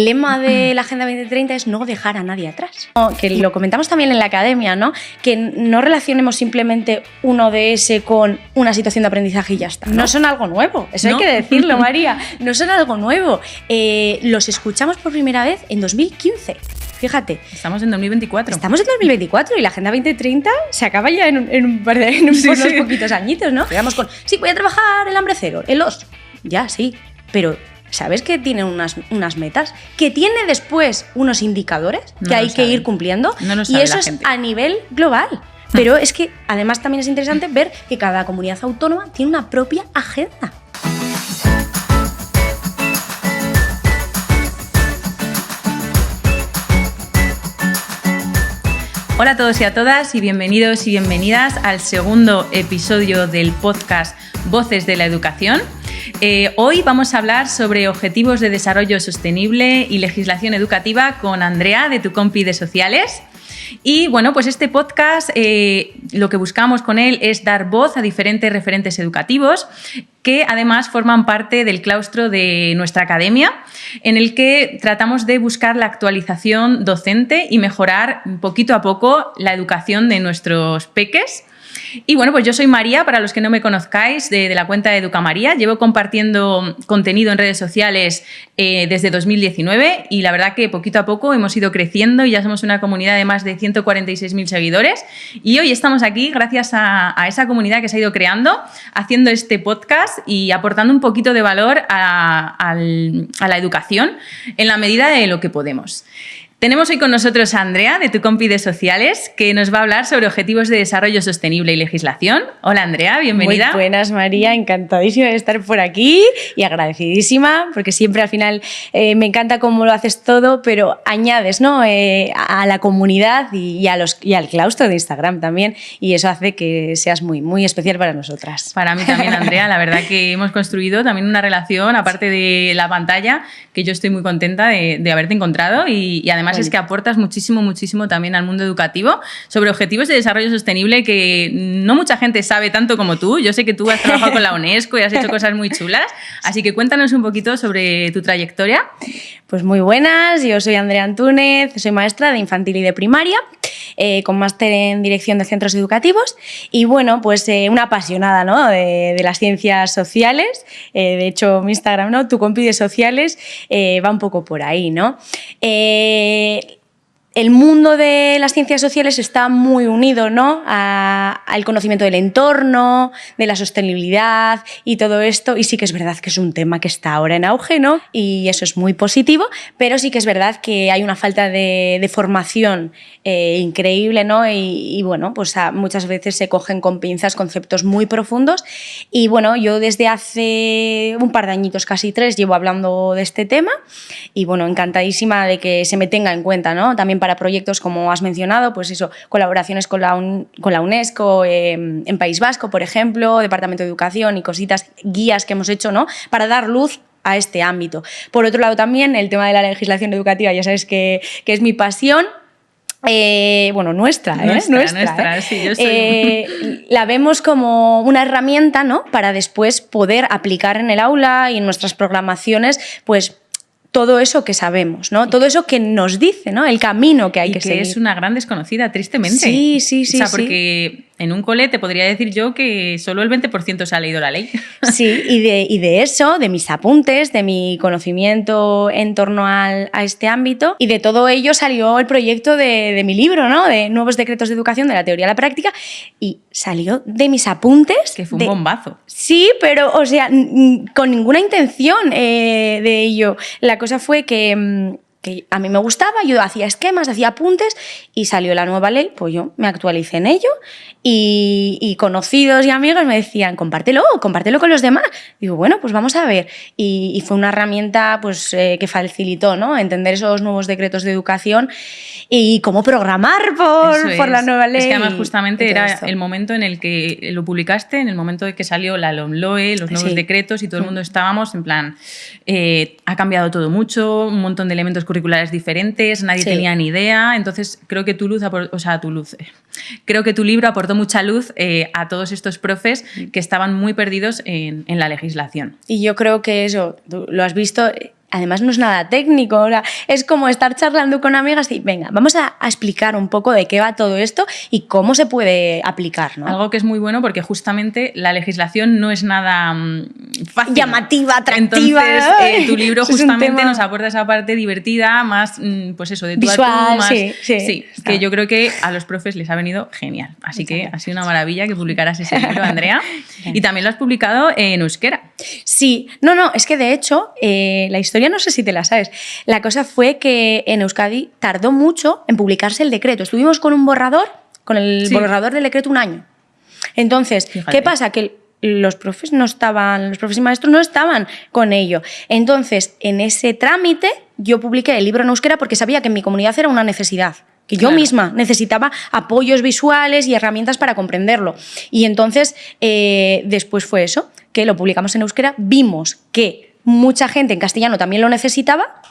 El lema de la Agenda 2030 es no dejar a nadie atrás. Que lo comentamos también en la academia, ¿no? Que no relacionemos simplemente un ODS con una situación de aprendizaje y ya está. No son algo nuevo, eso ¿no? Hay que decirlo, María. No son algo nuevo. Los escuchamos por primera vez en 2015. Fíjate. Estamos en 2024. Estamos en 2024 y la Agenda 2030 se acaba ya en unos poquitos añitos, ¿no? Llegamos con, sí, voy a trabajar el hambre cero, el OS. Ya, sí, pero ¿sabes que tiene unas metas? Que tiene después unos indicadores que hay que ir cumpliendo. No lo sabe y eso la es gente. A nivel global. Pero es que además también es interesante ver que cada comunidad autónoma tiene una propia agenda. Hola a todos y a todas y bienvenidos y bienvenidas al segundo episodio del podcast Voces de la Educación. Hoy vamos a hablar sobre objetivos de desarrollo sostenible y legislación educativa con Andrea de Tu Compi de Sociales. Y bueno, pues este podcast lo que buscamos con él es dar voz a diferentes referentes educativos que además forman parte del claustro de nuestra academia, en el que tratamos de buscar la actualización docente y mejorar poquito a poco la educación de nuestros peques. Y bueno, pues yo soy María, para los que no me conozcáis, de la cuenta de Educamaría. Llevo compartiendo contenido en redes sociales desde 2019 y la verdad que poquito a poco hemos ido creciendo y ya somos una comunidad de más de 146.000 seguidores. Y hoy estamos aquí gracias a esa comunidad que se ha ido creando, haciendo este podcast y aportando un poquito de valor a la educación en la medida de lo que podemos. Tenemos hoy con nosotros a Andrea, de Tu Compi de Sociales, que nos va a hablar sobre objetivos de desarrollo sostenible y legislación. Hola, Andrea, bienvenida. Muy buenas, María, encantadísima de estar por aquí y agradecidísima, porque siempre al final me encanta cómo lo haces todo, pero añades, ¿no? A la comunidad y al claustro de Instagram también, y eso hace que seas muy, muy especial para nosotras. Para mí también, Andrea, la verdad que hemos construido también una relación, aparte de la pantalla, que yo estoy muy contenta de haberte encontrado y además es que aportas muchísimo, muchísimo también al mundo educativo sobre objetivos de desarrollo sostenible que no mucha gente sabe tanto como tú. Yo sé que tú has trabajado con la UNESCO y has hecho cosas muy chulas, así que cuéntanos un poquito sobre tu trayectoria. Pues muy buenas, yo soy Andrea Antúnez, soy maestra de infantil y de primaria, con máster en dirección de centros educativos y bueno, pues una apasionada, ¿no? de las ciencias sociales. De hecho, mi Instagram, ¿no? Tu Compi de Sociales, va un poco por ahí, ¿no? El mundo de las ciencias sociales está muy unido, ¿no? al conocimiento del entorno, de la sostenibilidad y todo esto. Y sí que es verdad que es un tema que está ahora en auge, ¿no? Y eso es muy positivo, pero sí que es verdad que hay una falta de formación increíble, ¿no? Y bueno, pues muchas veces se cogen con pinzas conceptos muy profundos. Y bueno, yo desde hace un par de añitos, casi 3, llevo hablando de este tema y bueno, encantadísima de que se me tenga en cuenta, ¿no? También para proyectos, como has mencionado, pues eso, colaboraciones con la UNESCO en País Vasco, por ejemplo, Departamento de Educación y cositas, guías que hemos hecho, ¿no? Para dar luz a este ámbito. Por otro lado, también el tema de la legislación educativa, ya sabes que es mi pasión. Bueno, nuestra, sí, yo soy... la vemos como una herramienta, ¿no? Para después poder aplicar en el aula y en nuestras programaciones, pues todo eso que sabemos, ¿no? Todo eso que nos dice, ¿no? El camino que hay que seguir. Es una gran desconocida, tristemente. Sí. O sea, porque en un cole te podría decir yo que solo el 20% se ha leído la ley. Sí, y de eso, de mis apuntes, de mi conocimiento en torno a este ámbito, y de todo ello salió el proyecto de mi libro, ¿no? De Nuevos Decretos de Educación, de la teoría a la práctica, y salió de mis apuntes. Que fue un bombazo. Sí, pero, o sea, con ninguna intención de ello. La cosa fue que a mí me gustaba, yo hacía esquemas, hacía apuntes y salió la nueva ley, pues yo me actualicé en ello y conocidos y amigos me decían, compártelo con los demás. Digo, bueno, pues vamos a ver. Y fue una herramienta pues, que facilitó, ¿no? Entender esos nuevos decretos de educación y cómo programar por la nueva ley. Es que además justamente era el momento en el que lo publicaste, en el momento de que salió la LOMLOE, los nuevos decretos y todo el mundo estábamos en plan, ha cambiado todo mucho, un montón de elementos curriculares diferentes, nadie tenía ni idea, entonces creo que creo que tu libro aportó mucha luz a todos estos profes que estaban muy perdidos en la legislación. Y yo creo que eso, tú lo has visto, además no es nada técnico, ahora es como estar charlando con amigas y venga, vamos a explicar un poco de qué va todo esto y cómo se puede aplicar, ¿no? Algo que es muy bueno porque justamente la legislación no es nada fácil. Llamativa, atractiva. Entonces, tu libro justamente nos aporta esa parte divertida, más, pues eso, de tú visual, a tú, más, sí, que yo creo que a los profes les ha venido genial. Así que ha sido una maravilla que publicaras ese libro, Andrea. Y también lo has publicado en euskera. Sí, no, es que de hecho, la historia no sé si te la sabes. La cosa fue que en Euskadi tardó mucho en publicarse el decreto. Estuvimos con un borrador, con el borrador del decreto 1 año. Entonces, fíjate. ¿Qué pasa? Que los profes y maestros no estaban con ello. Entonces, en ese trámite, yo publiqué el libro en euskera porque sabía que en mi comunidad era una necesidad. Que yo misma necesitaba apoyos visuales y herramientas para comprenderlo. Y entonces, después fue eso, que lo publicamos en euskera, vimos que mucha gente en castellano también lo necesitaba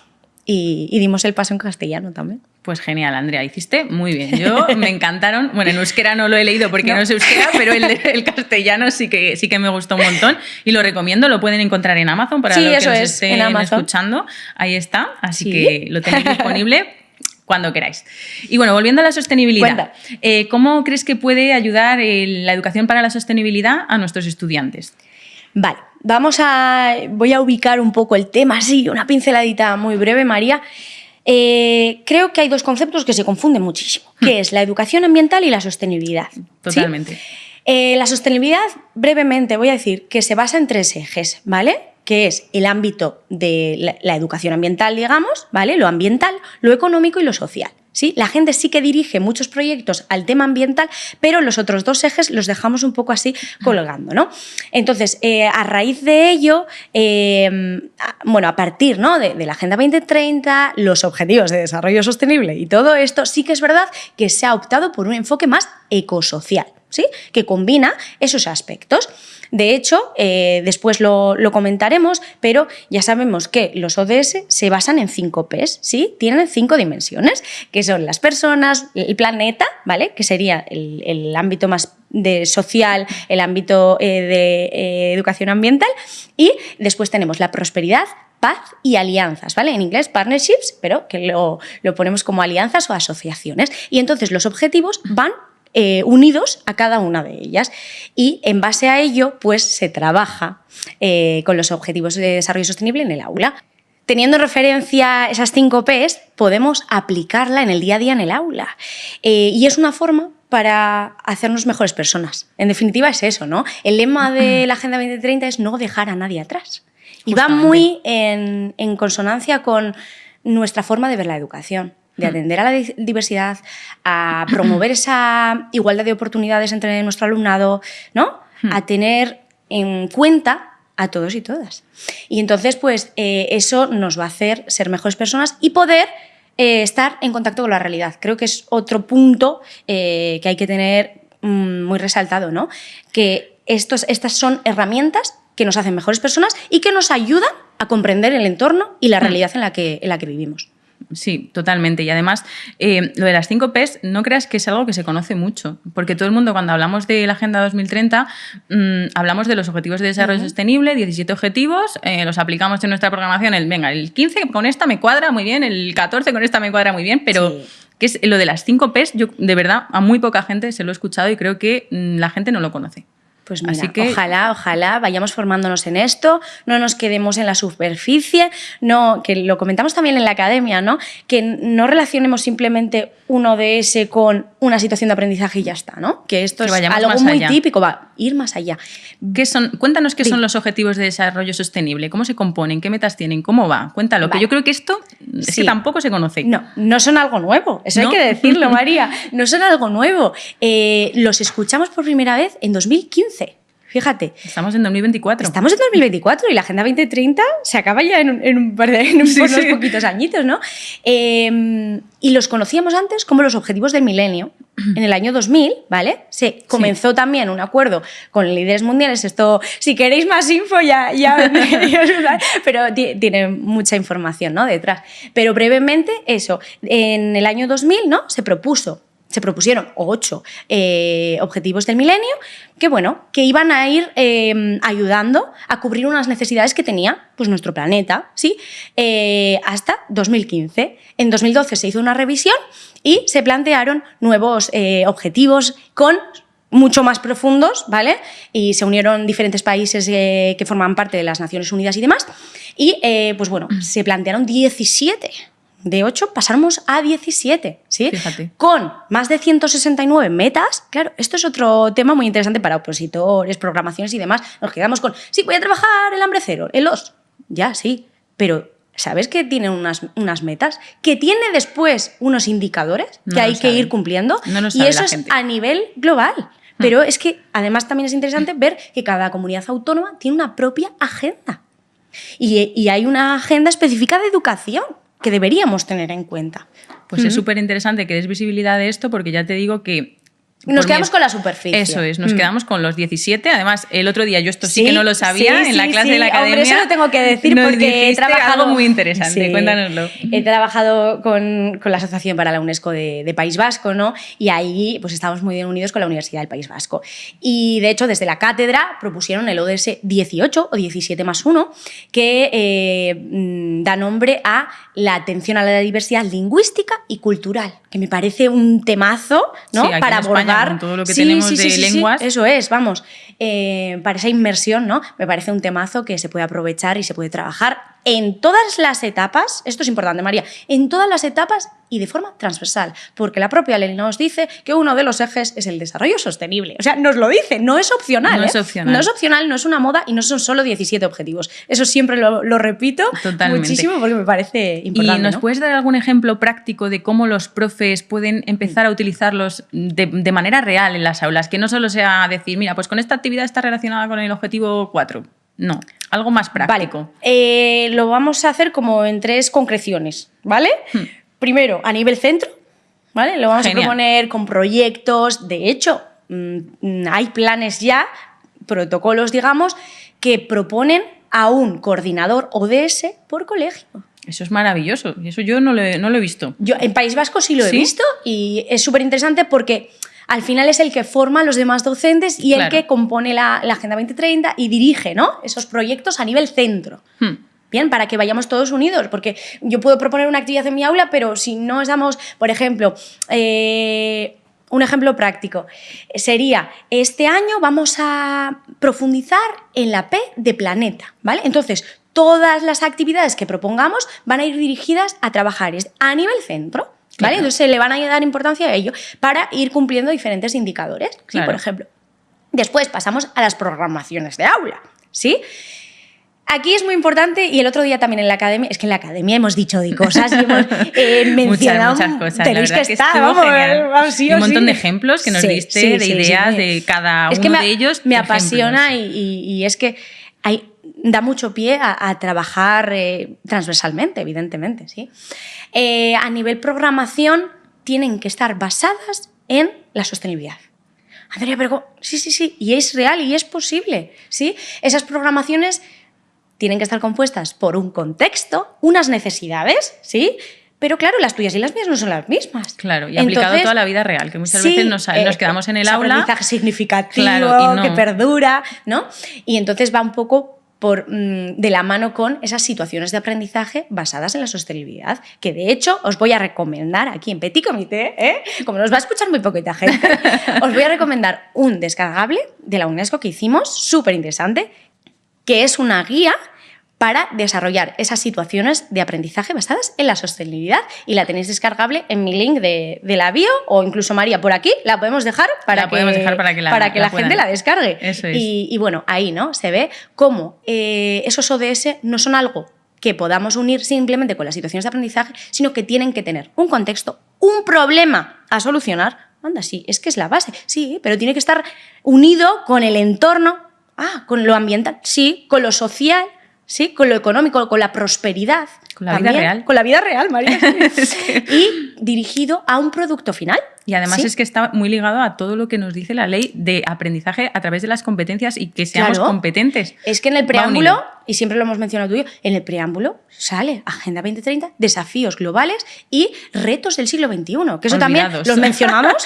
y dimos el paso en castellano también. Pues genial, Andrea, hiciste muy bien. Me encantaron. Bueno, en euskera no lo he leído porque no es euskera, pero el castellano sí que me gustó un montón y lo recomiendo. Lo pueden encontrar en Amazon para los que nos estén escuchando. Ahí está, así que lo tenéis disponible cuando queráis. Y bueno, volviendo a la sostenibilidad, ¿cómo crees que puede ayudar la educación para la sostenibilidad a nuestros estudiantes? Vale, voy a ubicar un poco el tema, así, una pinceladita muy breve, María. Creo que hay dos conceptos que se confunden muchísimo, que es la educación ambiental y la sostenibilidad. Totalmente. ¿Sí? La sostenibilidad, brevemente, voy a decir que se basa en 3 ejes, ¿vale? Que es el ámbito de la educación ambiental, digamos, ¿vale? Lo ambiental, lo económico y lo social. ¿Sí? La gente sí que dirige muchos proyectos al tema ambiental, pero los otros 2 ejes los dejamos un poco así colgando, ¿no? Entonces, a raíz de ello, a partir, ¿no?, de la Agenda 2030, los Objetivos de Desarrollo Sostenible y todo esto, sí que es verdad que se ha optado por un enfoque más ecosocial, ¿sí?, que combina esos aspectos. De hecho, después lo comentaremos, pero ya sabemos que los ODS se basan en 5 Ps, ¿sí? Tienen 5 dimensiones, que son las personas, el planeta, ¿vale?, que sería el ámbito más social, el ámbito de educación ambiental, y después tenemos la prosperidad, paz y alianzas, ¿vale? En inglés partnerships, pero que lo ponemos como alianzas o asociaciones. Y entonces los objetivos van unidos a cada una de ellas y en base a ello pues se trabaja con los objetivos de desarrollo sostenible en el aula. Teniendo referencia esas 5 Ps, podemos aplicarla en el día a día en el aula y es una forma para hacernos mejores personas. En definitiva es eso, ¿no? El lema de la Agenda 2030 es no dejar a nadie atrás y va muy en consonancia con nuestra forma de ver la educación, de atender a la diversidad, a promover esa igualdad de oportunidades entre nuestro alumnado, ¿no? A tener en cuenta a todos y todas. Y entonces, pues, eso nos va a hacer ser mejores personas y poder estar en contacto con la realidad. Creo que es otro punto que hay que tener muy resaltado, ¿no? Que estas son herramientas que nos hacen mejores personas y que nos ayudan a comprender el entorno y la realidad en la que vivimos. Sí, totalmente. Y además, lo de las 5 Ps, no creas que es algo que se conoce mucho, porque todo el mundo, cuando hablamos de la Agenda 2030, hablamos de los Objetivos de Desarrollo Sostenible, 17 objetivos, los aplicamos en nuestra programación, el 15 con esta me cuadra muy bien, el 14 con esta me cuadra muy bien, pero ¿qué es lo de las 5 Ps? Yo, de verdad, a muy poca gente se lo he escuchado y creo que la gente no lo conoce. Pues mira, así que ojalá vayamos formándonos en esto, no nos quedemos en la superficie, no, que lo comentamos también en la academia, ¿no? Que no relacionemos simplemente un ODS con una situación de aprendizaje y ya está, ¿no? Que esto es algo muy típico, va, ir más allá. Cuéntanos qué son los Objetivos de Desarrollo Sostenible, cómo se componen, qué metas tienen, cómo va, cuéntalo, vale. Que yo creo que esto es que tampoco se conoce. No son algo nuevo, eso hay que decirlo, María, no son algo nuevo. Los escuchamos por primera vez en 2015. Fíjate. Estamos en 2024. Estamos en 2024 y la Agenda 2030 se acaba ya en unos poquitos añitos, ¿no? Y los conocíamos antes como los Objetivos del Milenio. En el año 2000, ¿vale? Se comenzó también un acuerdo con líderes mundiales. Esto, si queréis más info, ya pero tiene mucha información, ¿no?, detrás. Pero brevemente, eso. En el año 2000, ¿no?, se propuso se propusieron 8 objetivos del milenio que iban a ir ayudando a cubrir unas necesidades que tenía pues, nuestro planeta, ¿sí? Hasta 2015. En 2012 se hizo una revisión y se plantearon nuevos objetivos mucho más profundos, ¿vale? Y se unieron diferentes países que forman parte de las Naciones Unidas y demás. Y, pues bueno, se plantearon 17. De 8 pasamos a 17, ¿sí? Fíjate. Con más de 169 metas. Claro, esto es otro tema muy interesante para opositores, programaciones y demás. Nos quedamos con, sí, voy a trabajar el hambre cero, el OS. Ya, sí, pero ¿sabes que tiene unas metas? Que tiene después unos indicadores que hay que ir cumpliendo. No lo sabe y eso la es gente. a nivel global. Pero es que además también es interesante ver que cada comunidad autónoma tiene una propia agenda. Y hay una agenda específica de educación que deberíamos tener en cuenta. Pues es súper interesante que des visibilidad de esto porque ya te digo que... Nos quedamos con la superficie. Eso es, nos quedamos con los 17. Además, el otro día yo esto sí que no lo sabía en la clase de la academia. Hombre, eso lo tengo que decir porque he trabajado... algo muy interesante, cuéntanoslo. He trabajado con la Asociación para la UNESCO de País Vasco, ¿no? Y ahí pues estamos muy bien unidos con la Universidad del País Vasco. Y de hecho, desde la cátedra propusieron el ODS 18 o 17+1 que da nombre a la atención a la diversidad lingüística y cultural, que me parece un temazo, ¿no? Sí, para abordar con todo lo que tenemos de lenguas. Sí, eso es, vamos. Para esa inmersión, ¿no? Me parece un temazo que se puede aprovechar y se puede trabajar en todas las etapas. Esto es importante, María. En todas las etapas y de forma transversal. Porque la propia ley nos dice que uno de los ejes es el desarrollo sostenible. O sea, nos lo dice, no es opcional. No es opcional. No es opcional, no es una moda y no son solo 17 objetivos. Eso siempre lo repito muchísimo porque me parece importante. ¿Y nos ¿no? puedes dar algún ejemplo práctico de cómo los profes pueden empezar a utilizarlos de manera real en las aulas? Que no solo sea decir, mira, pues con esta actividad está relacionada con el objetivo 4. No, algo más práctico. Vale, lo vamos a hacer como en 3 concreciones, ¿vale? Primero, a nivel centro, ¿vale? Lo vamos a proponer con proyectos. De hecho, hay planes ya, protocolos, digamos, que proponen a un coordinador ODS por colegio. Eso es maravilloso. Eso yo no lo he visto. Yo en País Vasco sí lo he visto y es súper interesante porque al final es el que forma a los demás docentes y el que compone la Agenda 2030 y dirige, ¿no? Esos proyectos a nivel centro. Bien, para que vayamos todos unidos, porque yo puedo proponer una actividad en mi aula, pero si no estamos, por ejemplo, un ejemplo práctico sería, este año vamos a profundizar en la P de planeta, ¿vale? Entonces, todas las actividades que propongamos van a ir dirigidas a trabajar a nivel centro, ¿vale? Entonces se le van a dar importancia a ello para ir cumpliendo diferentes indicadores, ¿sí? Por ejemplo. Después pasamos a las programaciones de aula, ¿sí? Aquí es muy importante, y el otro día también en la academia, es que en la academia hemos dicho de cosas y hemos mencionado muchas cosas. Tenéis que estar, vamos, sí, un montón de ejemplos que nos diste, de ideas de cada uno de ellos. Me apasiona y es que da mucho pie a trabajar transversalmente, evidentemente, ¿sí? A nivel programación tienen que estar basadas en la sostenibilidad. Andrea, pero sí, y es real y es posible, ¿sí? Esas programaciones tienen que estar compuestas por un contexto, unas necesidades, ¿sí? Pero claro, las tuyas y las mías no son las mismas. Claro, y aplicado a toda la vida real, que muchas veces nos quedamos en el aula. Aprendizaje significativo, que perdura, ¿no? Y entonces va un poco de la mano con esas situaciones de aprendizaje basadas en la sostenibilidad, que de hecho os voy a recomendar aquí en Petit Comité, como nos va a escuchar muy poquita gente, os voy a recomendar un descargable de la UNESCO que hicimos, súper interesante, que es una guía para desarrollar esas situaciones de aprendizaje basadas en la sostenibilidad, y la tenéis descargable en mi link de la bio, o incluso María por aquí la podemos dejar para que la gente la descargue. Eso es. Y bueno, ahí ¿no? Se ve cómo esos ODS no son algo que podamos unir simplemente con las situaciones de aprendizaje, sino que tienen que tener un contexto, un problema a solucionar. Anda, sí, es que es la base, sí, pero tiene que estar unido con el entorno, con lo ambiental, sí, con lo social, sí, con lo económico, con la prosperidad. Con la vida real. Con la vida real, María. Y dirigido a un producto final. Y además ¿sí? es que está muy ligado a todo lo que nos dice la ley de aprendizaje a través de las competencias y que seamos competentes. Es que en el preámbulo, y siempre lo hemos mencionado tú y yo, en el preámbulo sale Agenda 2030, desafíos globales y retos del siglo XXI. Que eso también los mencionamos,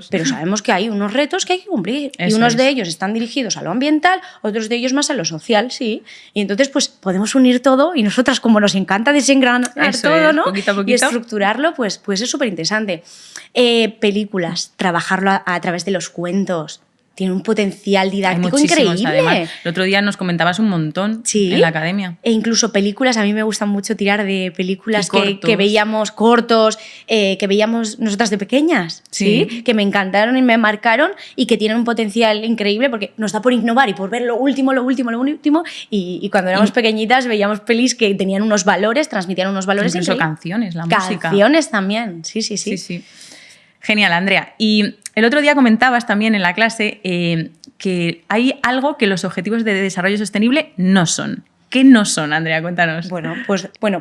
pero sabemos que hay unos retos que hay que cumplir. Y unos de ellos están dirigidos a lo ambiental, otros de ellos más a lo social, sí. Y entonces, pues podemos unir todo y nosotras, como nos encanta desengranar todo, ¿no? Poquito a poquito. Y estructurarlo, pues es súper interesante. Películas, trabajarlo a través de los cuentos. Tiene un potencial didáctico increíble. Además, el otro día nos comentabas un montón en la academia. E incluso películas, a mí me gustan mucho tirar de películas que veíamos cortos, que veíamos nosotras de pequeñas, ¿sí? Que me encantaron y me marcaron y que tienen un potencial increíble porque nos da por innovar y por ver lo último. Y cuando éramos pequeñitas veíamos pelis que tenían unos valores, transmitían unos valores incluso canciones, la música. Canciones también, sí. Genial, Andrea. Y el otro día comentabas también en la clase que hay algo que los objetivos de desarrollo sostenible no son. ¿Qué no son, Andrea? Cuéntanos. Bueno,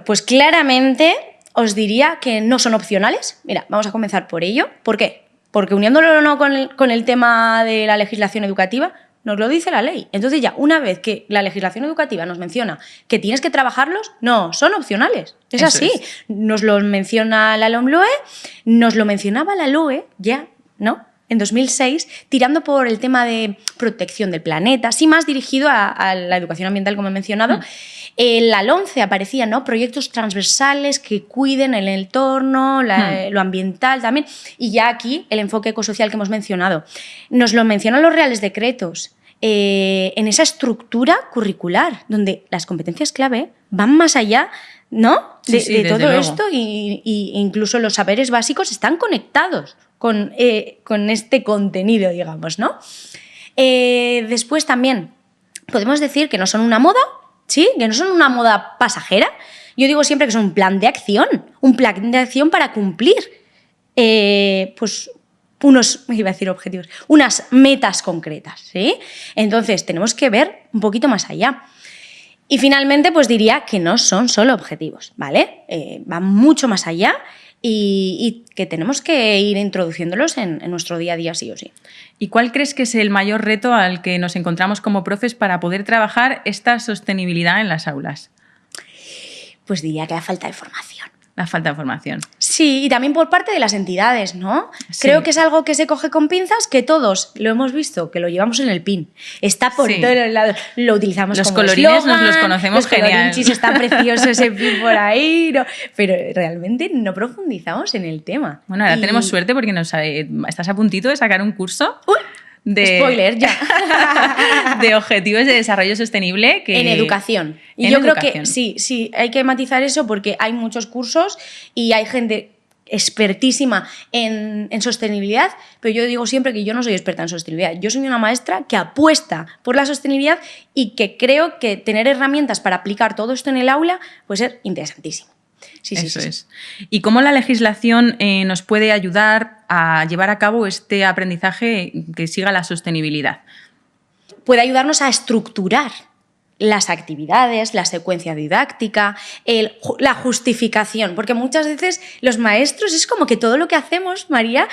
pues claramente os diría que no son opcionales. Mira, vamos a comenzar por ello. ¿Por qué? Porque uniéndolo o no con el tema de la legislación educativa, nos lo dice la ley. Entonces ya, una vez que la legislación educativa nos menciona que tienes que trabajarlos, no, son opcionales. Es así. Nos lo menciona la LOMLOE, nos lo mencionaba la LOE ya, ¿no? En 2006, tirando por el tema de protección del planeta, sí más dirigido a la educación ambiental, como he mencionado. En la LOMCE aparecían, ¿no?, proyectos transversales que cuiden el entorno, lo ambiental también. Y ya aquí, el enfoque ecosocial que hemos mencionado. Nos lo mencionan los reales decretos. En esa estructura curricular, donde las competencias clave van más allá, ¿no?, de todo esto, y incluso los saberes básicos están conectados con este contenido, digamos, ¿no? Después también podemos decir que no son una moda, ¿sí? Que no son una moda pasajera. Yo digo siempre que son un plan de acción para cumplir pues objetivos, unas metas concretas, ¿sí? Entonces tenemos que ver un poquito más allá. Y finalmente, pues diría que no son solo objetivos, ¿vale? Van mucho más allá y que tenemos que ir introduciéndolos en nuestro día a día, sí o sí. ¿Y cuál crees que es el mayor reto al que nos encontramos como profes para poder trabajar esta sostenibilidad en las aulas? Pues diría que la falta de formación. La falta de formación. Sí, y también por parte de las entidades, ¿no? Sí. Creo que es algo que se coge con pinzas, que todos lo hemos visto, que lo llevamos en el pin. Está por todos los lados. Lo utilizamos los como colorines eslogan, nos los conocemos genial. Está precioso ese pin por ahí, ¿no? Pero realmente no profundizamos en el tema. Bueno, ahora tenemos suerte porque estás a puntito de sacar un curso. Spoiler, ya. De objetivos de desarrollo sostenible. En educación. Y yo creo que sí, hay que matizar eso porque hay muchos cursos y hay gente expertísima en sostenibilidad, pero yo digo siempre que yo no soy experta en sostenibilidad. Yo soy una maestra que apuesta por la sostenibilidad y que creo que tener herramientas para aplicar todo esto en el aula puede ser interesantísimo. Sí. ¿Y cómo la legislación nos puede ayudar a llevar a cabo este aprendizaje que siga la sostenibilidad? Puede ayudarnos a estructurar las actividades, la secuencia didáctica, la justificación, porque muchas veces los maestros es como que todo lo que hacemos, María,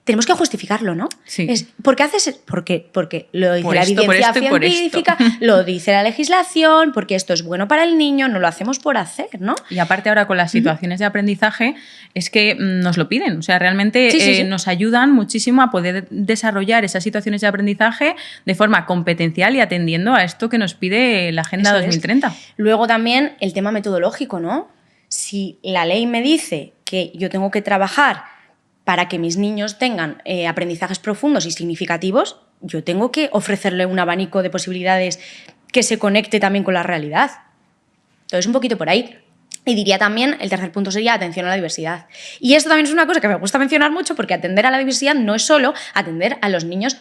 tenemos que justificarlo, ¿no? Sí. ¿Por qué haces? Porque lo dice la evidencia científica, lo dice la legislación, porque esto es bueno para el niño, no lo hacemos por hacer, ¿no? Y aparte ahora con las situaciones de aprendizaje es que nos lo piden, o sea, realmente nos ayudan muchísimo a poder desarrollar esas situaciones de aprendizaje de forma competencial y atendiendo a esto que nos pide la Agenda 2030. Luego también el tema metodológico, ¿no? Si la ley me dice que yo tengo que trabajar para que mis niños tengan aprendizajes profundos y significativos, yo tengo que ofrecerle un abanico de posibilidades que se conecte también con la realidad. Entonces, un poquito por ahí. Y diría también, el tercer punto sería atención a la diversidad. Y esto también es una cosa que me gusta mencionar mucho porque atender a la diversidad no es solo atender a los niños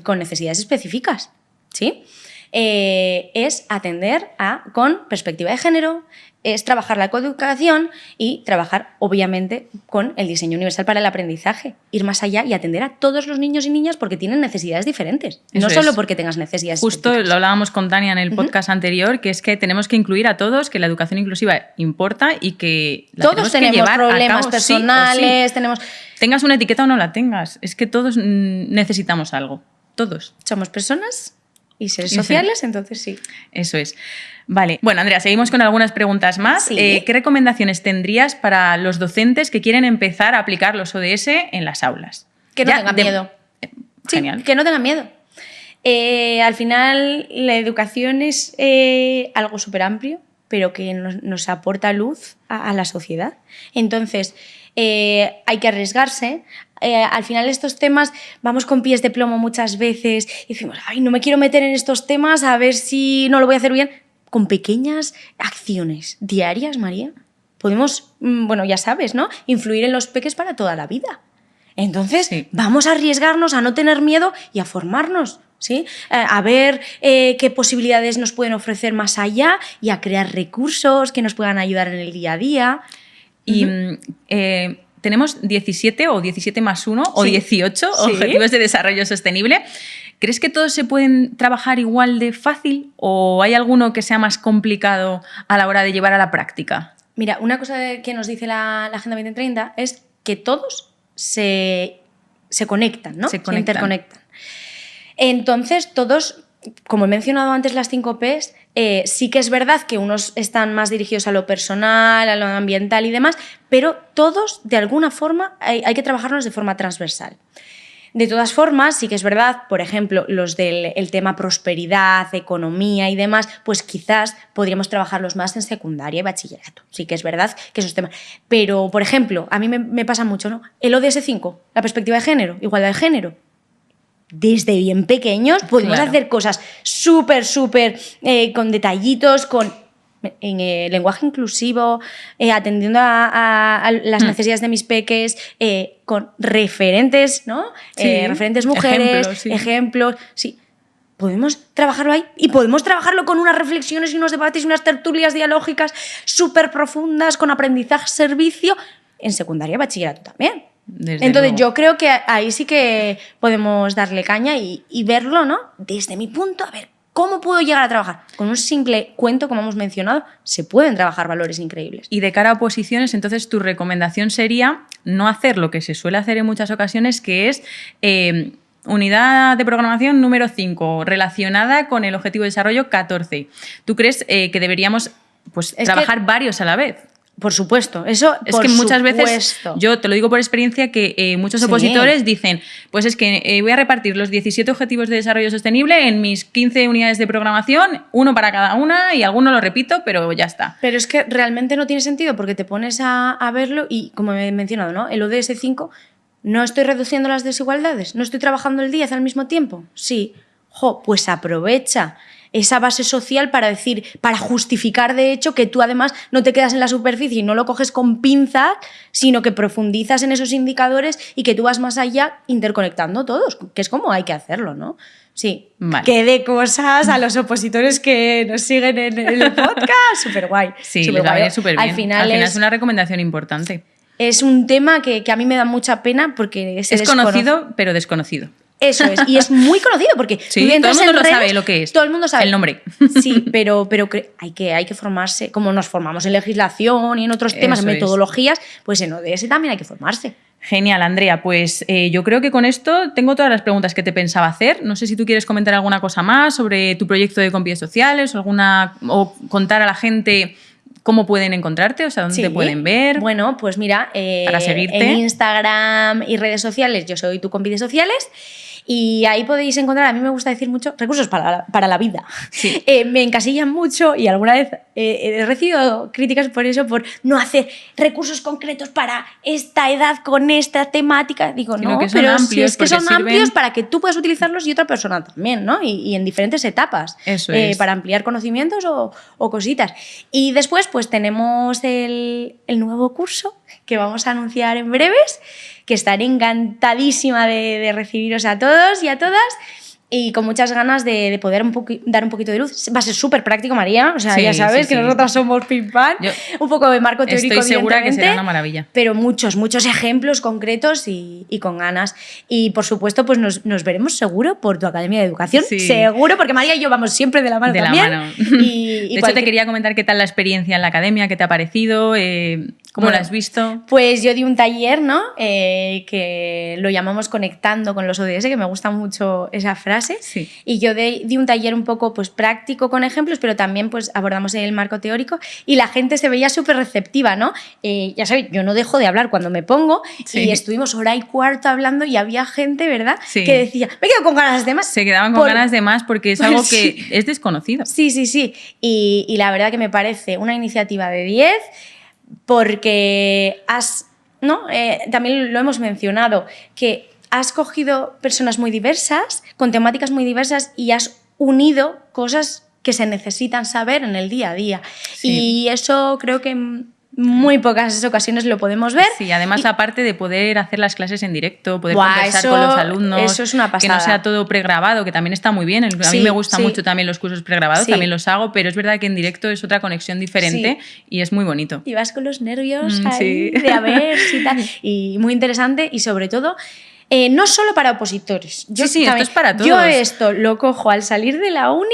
con necesidades específicas, ¿sí? Es atender con perspectiva de género, es trabajar la coeducación y trabajar, obviamente, con el diseño universal para el aprendizaje. Ir más allá y atender a todos los niños y niñas porque tienen necesidades diferentes. Eso no solo es. porque tengas necesidades Justo específicas. lo hablábamos con Tania en el podcast anterior, que es que tenemos que incluir a todos, que la educación inclusiva importa y que la Todos tenemos que tenemos llevar problemas a cabo, personales, sí o sí. tenemos... Tengas una etiqueta o no la tengas, es que todos necesitamos algo, todos. Somos personas y seres Sí. sociales, entonces sí. Eso es. Vale. Bueno, Andrea, seguimos con algunas preguntas más. Sí. ¿Qué recomendaciones tendrías para los docentes que quieren empezar a aplicar los ODS en las aulas? Que no tengan miedo. Sí, Genial. que no tengan miedo. Al final, la educación es algo súper amplio, pero que nos aporta luz a la sociedad. Entonces, hay que arriesgarse. Al final, estos temas vamos con pies de plomo muchas veces y decimos, ay, no me quiero meter en estos temas a ver si no lo voy a hacer bien. Con pequeñas acciones diarias, María, podemos, bueno, ya sabes, ¿no? Influir en los peques para toda la vida. Entonces, Sí. vamos a arriesgarnos a no tener miedo y a formarnos, ¿sí? A ver qué posibilidades nos pueden ofrecer más allá y a crear recursos que nos puedan ayudar en el día a día. Y tenemos 17 o 17 más 1 o Sí. 18 Sí. objetivos de desarrollo sostenible. ¿Crees que todos se pueden trabajar igual de fácil o hay alguno que sea más complicado a la hora de llevar a la práctica? Mira, una cosa que nos dice la Agenda 2030 es que todos se conectan, ¿no? Se interconectan. Entonces, todos, como he mencionado antes las 5 Ps, sí que es verdad que unos están más dirigidos a lo personal, a lo ambiental y demás, pero todos, de alguna forma, hay que trabajarlos de forma transversal. De todas formas, sí que es verdad, por ejemplo, los del el tema prosperidad, economía y demás, pues quizás podríamos trabajarlos más en secundaria y bachillerato. Sí que es verdad que esos temas. Pero, por ejemplo, a mí me pasa mucho, ¿no? El ODS 5, la perspectiva de género, igualdad de género. Desde bien pequeños podemos hacer cosas súper con detallitos, en el lenguaje inclusivo, atendiendo a las necesidades de mis peques, con referentes, ¿no? Sí, Referentes mujeres, ejemplos, sí. Podemos trabajarlo ahí y podemos trabajarlo con unas reflexiones y unos debates y unas tertulias dialógicas súper profundas, con aprendizaje-servicio, en secundaria y bachillerato también. Entonces luego. yo creo que ahí sí que podemos darle caña y verlo, ¿no? Desde mi punto, a ver, ¿cómo puedo llegar a trabajar? Con un simple cuento, como hemos mencionado, se pueden trabajar valores increíbles. Y de cara a oposiciones, entonces tu recomendación sería no hacer lo que se suele hacer en muchas ocasiones, que es unidad de programación número 5, relacionada con el objetivo de desarrollo 14. ¿Tú crees que deberíamos trabajar varios a la vez? Por supuesto, eso es que muchas veces, yo te lo digo por experiencia, que muchos opositores dicen, pues es que voy a repartir los 17 objetivos de desarrollo sostenible en mis 15 unidades de programación, uno para cada una y alguno lo repito, pero ya está. Pero es que realmente no tiene sentido porque te pones a verlo y, como he mencionado, ¿no? El ODS 5, ¿no estoy reduciendo las desigualdades? ¿No estoy trabajando el 10 al mismo tiempo? Sí. Pues aprovecha esa base social para justificar de hecho que tú además no te quedas en la superficie y no lo coges con pinzas, sino que profundizas en esos indicadores y que tú vas más allá interconectando todos, que es como hay que hacerlo, ¿no? Sí, vale. Que de cosas a los opositores que nos siguen en el podcast, súper guay. Sí, les va a venir súper bien. Al final es una recomendación importante. Es un tema que a mí me da mucha pena porque es conocido, pero desconocido. Eso es, y es muy conocido porque sí, todo el mundo lo sabe lo que es. Todo el mundo sabe el nombre. Sí, pero hay que formarse, como nos formamos en legislación y en otros temas, en metodologías, pues en ODS también hay que formarse. Genial, Andrea. Pues yo creo que con esto tengo todas las preguntas que te pensaba hacer. No sé si tú quieres comentar alguna cosa más sobre tu proyecto de Compies Sociales o contar a la gente cómo pueden encontrarte, o sea, dónde te pueden ver. Bueno, pues mira, para seguirte. En Instagram y redes sociales yo soy tu Compies Sociales. Y ahí podéis encontrar, a mí me gusta decir mucho, recursos para la vida. Sí. Me encasillan mucho y alguna vez he recibido críticas por eso, por no hacer recursos concretos para esta edad con esta temática. Digo, no, pero si es que son amplios para que tú puedas utilizarlos y otra persona también, ¿no? Y en diferentes etapas. Eso es. Para ampliar conocimientos o cositas. Y después, pues tenemos el nuevo curso que vamos a anunciar en breves, que estaré encantadísima de recibiros a todos y a todas. y con muchas ganas de poder dar un poquito de luz. Va a ser súper práctico, María, o sea, ya sabes que nosotras somos pim pam, un poco de marco teórico, estoy segura que será una maravilla. Pero muchos ejemplos concretos y con ganas. Y por supuesto, pues nos veremos seguro por tu Academia de Educación, seguro, porque María y yo vamos siempre de la mano también. De hecho, te quería comentar qué tal la experiencia en la academia, qué te ha parecido, cómo la has visto. Pues yo di un taller, ¿no? Que lo llamamos Conectando con los ODS, que me gusta mucho esa frase. Sí. Y yo di un taller un poco pues, práctico con ejemplos, pero también pues, abordamos el marco teórico y la gente se veía súper receptiva, ¿no? Ya sabéis, yo no dejo de hablar cuando me pongo y estuvimos hora y cuarto hablando y había gente, ¿verdad? Sí. Que decía, me quedo con ganas de más. Se quedaban con ganas de más porque es algo que es desconocido. Sí. Y la verdad que me parece una iniciativa de 10 porque también lo hemos mencionado, que has cogido personas muy diversas, con temáticas muy diversas y has unido cosas que se necesitan saber en el día a día. Sí. Y eso creo que muy pocas ocasiones lo podemos ver. Sí, además aparte de poder hacer las clases en directo, poder conversar con los alumnos, eso es una pasada. Que no sea todo pregrabado, que también está muy bien. A mí me gustan mucho también los cursos pregrabados, también los hago, pero es verdad que en directo es otra conexión diferente y es muy bonito. Y vas con los nervios ahí de a ver y tal. Y muy interesante y sobre todo... no solo para opositores. Esto es para todos. Yo esto lo cojo al salir de la uni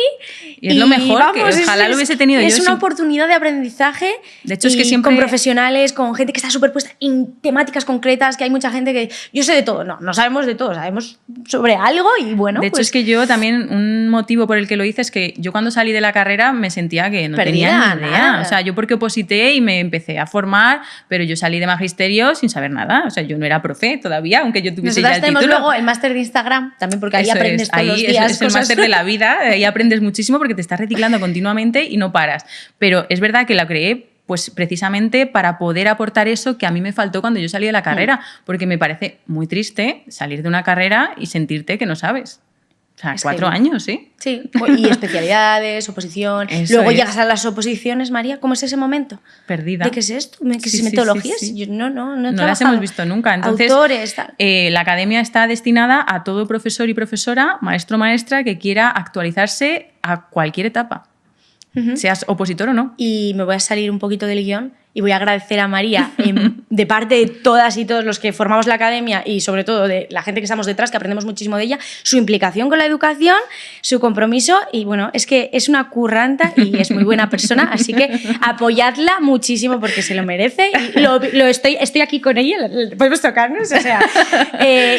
y es lo mejor, que ojalá lo hubiese tenido yo. Es una oportunidad de aprendizaje. De hecho, es que siempre... con profesionales, con gente que está superpuesta en temáticas concretas, que hay mucha gente que... Yo sé de todo. No sabemos de todo, sabemos sobre algo y bueno... De hecho, es que yo también, un motivo por el que lo hice es que yo cuando salí de la carrera me sentía que no tenía ni idea. Nada. O sea, yo porque oposité y me empecé a formar, pero yo salí de magisterio sin saber nada. O sea, yo no era profe todavía, aunque yo tuviese tenemos luego el máster de Instagram, también porque ahí aprendes todos los días. Es el máster de la vida, ahí aprendes muchísimo porque te estás reciclando continuamente y no paras. Pero es verdad que la creé pues precisamente para poder aportar eso que a mí me faltó cuando yo salí de la carrera, porque me parece muy triste salir de una carrera y sentirte que no sabes. O sea, 4 años, ¿sí? Sí, y especialidades, oposición. Luego llegas a las oposiciones, María, ¿cómo es ese momento? Perdida. ¿De qué es esto? ¿Qué es metodologías? Sí. Yo no las hemos visto nunca. Entonces, autores, tal. La academia está destinada a todo profesor y profesora, maestro o maestra que quiera actualizarse a cualquier etapa, seas opositor o no. Y me voy a salir un poquito del guión y voy a agradecer a María de parte de todas y todos los que formamos la academia y sobre todo de la gente que estamos detrás, que aprendemos muchísimo de ella, su implicación con la educación, su compromiso y bueno, es que es una curranta y es muy buena persona, así que apoyadla muchísimo porque se lo merece y estoy aquí con ella, podemos tocarnos, o sea,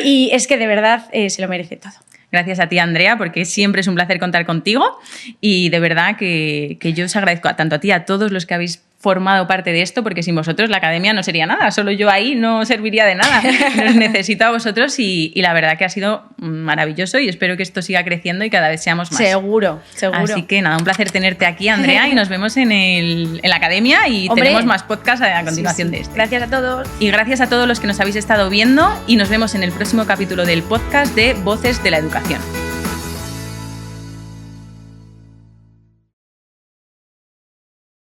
y es que de verdad se lo merece todo. Gracias a ti, Andrea, porque siempre es un placer contar contigo y de verdad que yo os agradezco tanto a ti, a todos los que habéis formado parte de esto, porque sin vosotros la academia no sería nada, solo yo ahí no serviría de nada. Os necesito a vosotros y la verdad que ha sido maravilloso y espero que esto siga creciendo y cada vez seamos más. Seguro. Así que nada, un placer tenerte aquí, Andrea, y nos vemos en la academia y tenemos más podcasts a continuación de este. Gracias a todos. Y gracias a todos los que nos habéis estado viendo y nos vemos en el próximo capítulo del podcast de Voces de la Educación.